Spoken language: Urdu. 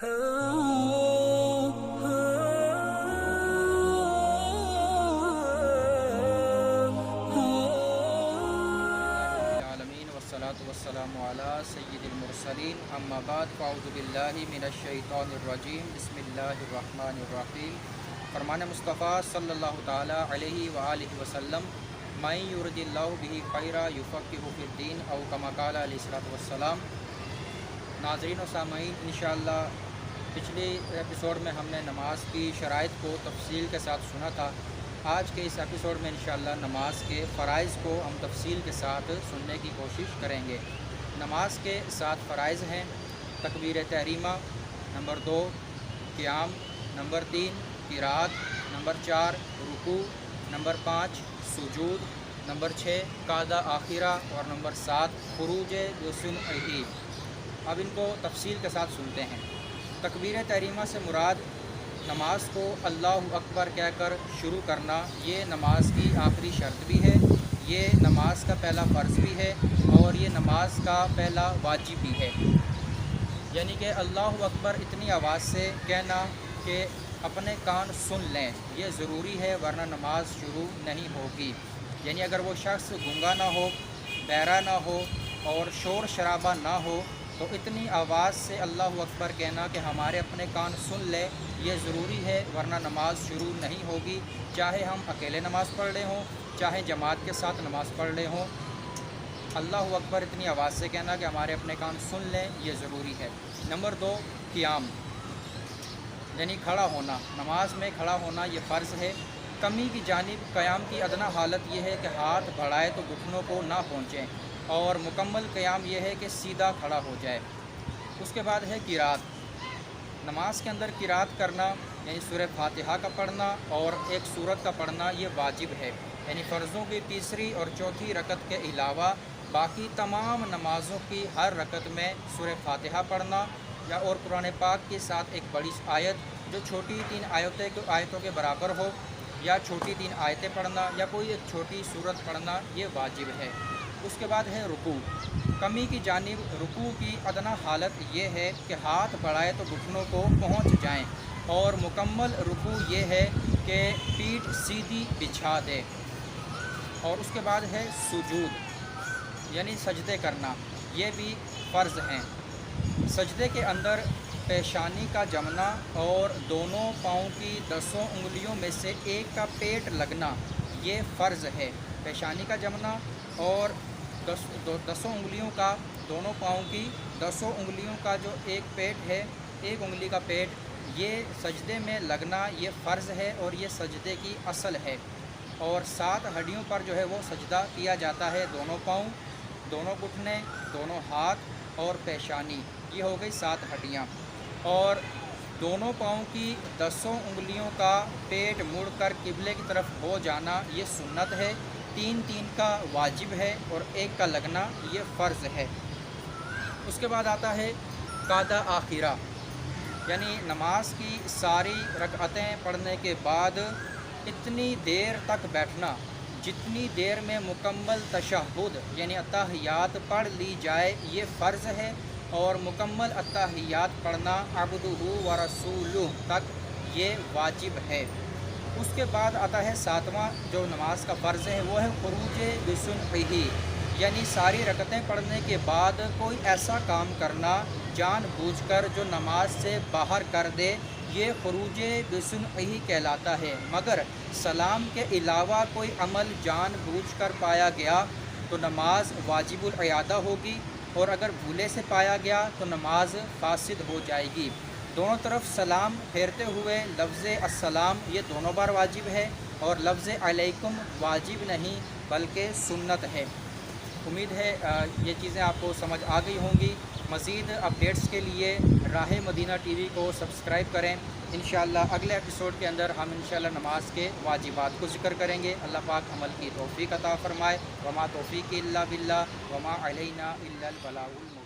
العالمین والصلاة والسلام علی سید المرسلین اما بعد فاعوذ باللہ من الشیطان الرجیم بسم اللہ الرحمن الرحیم۔ فرمان مصطفیٰ صلی اللہ تعالی علیہ وآلہ وسلم من یرد اللہ بہ خیرا یفقہہ فی الدین او کما قال علیہ الصلوۃ والسلام۔ ناظرین و سامعین، انشاءاللہ پچھلے ایپیسوڈ میں ہم نے نماز کی شرائط کو تفصیل کے ساتھ سنا تھا۔ آج کے اس ایپیسوڈ میں انشاءاللہ نماز کے فرائض کو ہم تفصیل کے ساتھ سننے کی کوشش کریں گے۔ نماز کے 7 فرائض ہیں: تکبیر تحریمہ، نمبر 2 قیام، نمبر 3 قرات، نمبر 4 رکوع، نمبر 5 سجود، نمبر 6 قعدہ آخرہ اور نمبر 7 خروج بسنعہ۔ اب ان کو تفصیل کے ساتھ سنتے ہیں۔ تکبیر تحریمہ سے مراد نماز کو اللہ اکبر کہہ کر شروع کرنا، یہ نماز کی آخری شرط بھی ہے، یہ نماز کا پہلا فرض بھی ہے اور یہ نماز کا پہلا واجب بھی ہے۔ یعنی کہ اللہ اکبر اتنی آواز سے کہنا کہ اپنے کان سن لیں، یہ ضروری ہے، ورنہ نماز شروع نہیں ہوگی۔ یعنی اگر وہ شخص گونگا نہ ہو، بہرا نہ ہو اور شور شرابہ نہ ہو تو اتنی آواز سے اللہ اکبر کہنا کہ ہمارے اپنے کان سن لے، یہ ضروری ہے، ورنہ نماز شروع نہیں ہوگی۔ چاہے ہم اکیلے نماز پڑھ رہے ہوں، چاہے جماعت کے ساتھ نماز پڑھ رہے ہوں، اللہ اکبر اتنی آواز سے کہنا کہ ہمارے اپنے کان سن لیں، یہ ضروری ہے۔ نمبر 2 قیام، یعنی کھڑا ہونا۔ نماز میں کھڑا ہونا یہ فرض ہے۔ کمی کی جانب قیام کی ادنا حالت یہ ہے کہ ہاتھ بڑھائے تو گھٹنوں کو نہ پہنچیں، اور مکمل قیام یہ ہے کہ سیدھا کھڑا ہو جائے۔ اس کے بعد ہے قرات۔ نماز کے اندر قرات کرنا یعنی سورہ فاتحہ کا پڑھنا اور ایک سورت کا پڑھنا یہ واجب ہے۔ یعنی فرضوں کی تیسری اور چوتھی رکعت کے علاوہ باقی تمام نمازوں کی ہر رکعت میں سورہ فاتحہ پڑھنا یا اور قرآن پاک کے ساتھ ایک بڑی آیت جو چھوٹی 3 آیتوں کے برابر ہو، یا چھوٹی 3 آیتیں پڑھنا یا کوئی ایک چھوٹی سورت پڑھنا یہ واجب ہے۔ اس کے بعد ہے رکوع۔ کمی کی جانب رکوع کی ادنا حالت یہ ہے کہ ہاتھ بڑھائے تو گھٹنوں کو پہنچ جائیں، اور مکمل رکوع یہ ہے کہ پیٹھ سیدھی بچھا دے۔ اور اس کے بعد ہے سجود، یعنی سجدے کرنا، یہ بھی فرض ہیں۔ سجدے کے اندر پیشانی کا جمنا اور دونوں پاؤں کی 10 انگلیوں میں سے ایک کا پیٹ لگنا یہ فرض ہے۔ پیشانی کا جمنا اور 10 انگلیوں کا، دونوں پاؤں کی 10 انگلیوں کا جو ایک پیٹ ہے، ایک انگلی کا پیٹ، یہ سجدے میں لگنا یہ فرض ہے اور یہ سجدے کی اصل ہے۔ اور 7 ہڈیوں پر جو ہے وہ سجدہ کیا جاتا ہے، دونوں پاؤں، دونوں گھٹنے، دونوں ہاتھ اور پیشانی، یہ ہو گئی 7 ہڈیاں۔ اور دونوں پاؤں کی 10 انگلیوں کا پیٹ مڑ کر قبلے کی طرف ہو جانا یہ سنت ہے، 3 کا واجب ہے اور 1 کا لگنا یہ فرض ہے۔ اس کے بعد آتا ہے قعدہ آخرہ، یعنی نماز کی ساری رکعتیں پڑھنے کے بعد اتنی دیر تک بیٹھنا جتنی دیر میں مکمل تشہد یعنی اتحیات پڑھ لی جائے یہ فرض ہے، اور مکمل اتحیات پڑھنا عبدہ و رسولہ تک یہ واجب ہے۔ اس کے بعد آتا ہے 7واں جو نماز کا فرض ہے، وہ ہے خروج بسنعہ، یعنی ساری رکعتیں پڑھنے کے بعد کوئی ایسا کام کرنا جان بوجھ کر جو نماز سے باہر کر دے، یہ خروج بسنعہ کہلاتا ہے۔ مگر سلام کے علاوہ کوئی عمل جان بوجھ کر پایا گیا تو نماز واجب الاعادہ ہوگی، اور اگر بھولے سے پایا گیا تو نماز فاسد ہو جائے گی۔ دونوں طرف سلام پھیرتے ہوئے لفظ السلام یہ دونوں بار واجب ہے، اور لفظ علیکم واجب نہیں بلکہ سنت ہے۔ امید ہے یہ چیزیں آپ کو سمجھ آ گئی ہوں گی۔ مزید اپڈیٹس کے لیے راہ مدینہ ٹی وی کو سبسکرائب کریں۔ انشاءاللہ اگلے ایپیسوڈ کے اندر ہم انشاءاللہ نماز کے واجبات کو ذکر کریں گے۔ اللہ پاک عمل کی توفیق عطا فرمائے۔ وما توفیق الا باللہ وما علینا الا البلاغ المبین۔